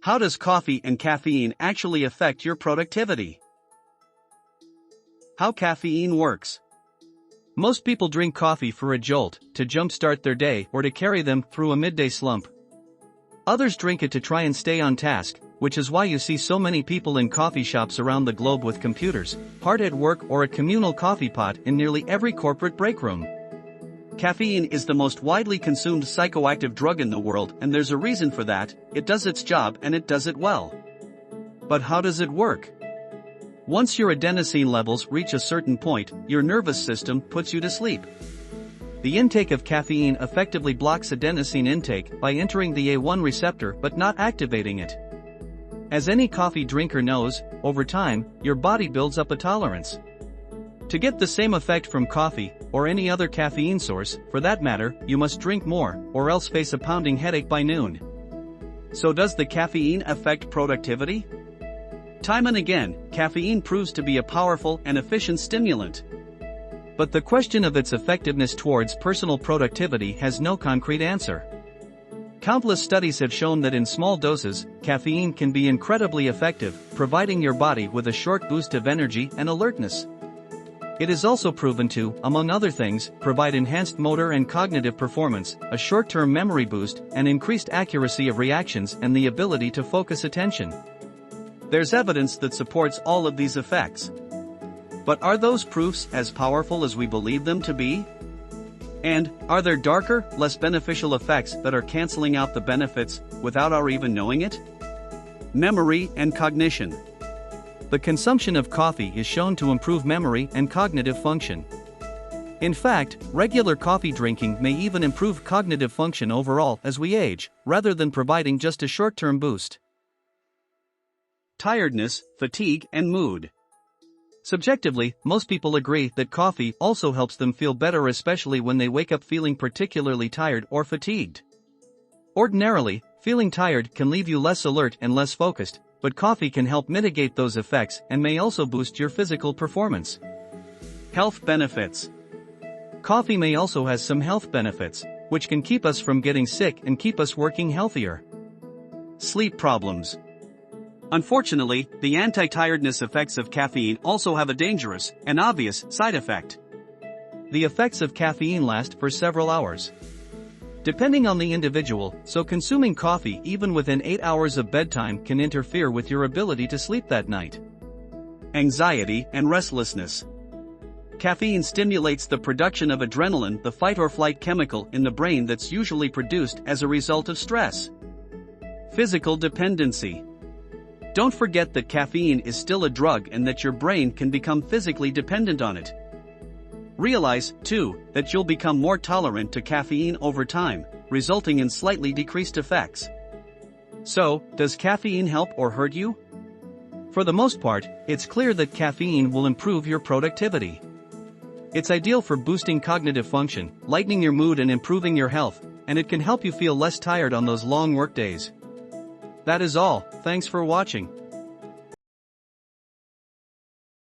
How does coffee and caffeine actually affect your productivity? How caffeine works. Most people drink coffee for a jolt, to jumpstart their day or to carry them through a midday slump. Others drink it to try and stay on task, which is why you see so many people in coffee shops around the globe with computers, hard at work, or a communal coffee pot in nearly every corporate break room. Caffeine is the most widely consumed psychoactive drug in the world, and there's a reason for that. It does its job and it does it well. But how does it work? Once your adenosine levels reach a certain point, your nervous system puts you to sleep. The intake of caffeine effectively blocks adenosine intake by entering the A1 receptor but not activating it. As any coffee drinker knows, over time, your body builds up a tolerance. To get the same effect from coffee, or any other caffeine source, for that matter, you must drink more, or else face a pounding headache by noon. So does the caffeine affect productivity? Time and again, caffeine proves to be a powerful and efficient stimulant. But the question of its effectiveness towards personal productivity has no concrete answer. Countless studies have shown that in small doses, caffeine can be incredibly effective, providing your body with a short boost of energy and alertness. It is also proven to, among other things, provide enhanced motor and cognitive performance, a short-term memory boost, and increased accuracy of reactions and the ability to focus attention. There's evidence that supports all of these effects. But are those proofs as powerful as we believe them to be? And, are there darker, less beneficial effects that are canceling out the benefits, without our even knowing it? Memory and cognition. The consumption of coffee is shown to improve memory and cognitive function. In fact, regular coffee drinking may even improve cognitive function overall as we age, rather than providing just a short-term boost. Tiredness, fatigue, and mood. Subjectively, most people agree that coffee also helps them feel better, especially when they wake up feeling particularly tired or fatigued. Ordinarily, feeling tired can leave you less alert and less focused, but coffee can help mitigate those effects and may also boost your physical performance. Health benefits. Coffee may also has some health benefits, which can keep us from getting sick and keep us working healthier. Sleep problems. Unfortunately, the anti-tiredness effects of caffeine also have a dangerous and obvious side effect. The effects of caffeine last for several hours. Depending on the individual, so consuming coffee even within 8 hours of bedtime can interfere with your ability to sleep that night. Anxiety and restlessness. Caffeine stimulates the production of adrenaline, the fight-or-flight chemical in the brain that's usually produced as a result of stress. Physical dependency. Don't forget that caffeine is still a drug and that your brain can become physically dependent on it. Realize, too, that you'll become more tolerant to caffeine over time, resulting in slightly decreased effects. So, does caffeine help or hurt you? For the most part, it's clear that caffeine will improve your productivity. It's ideal for boosting cognitive function, lightening your mood and improving your health, and it can help you feel less tired on those long work days. That is all. Thanks for watching.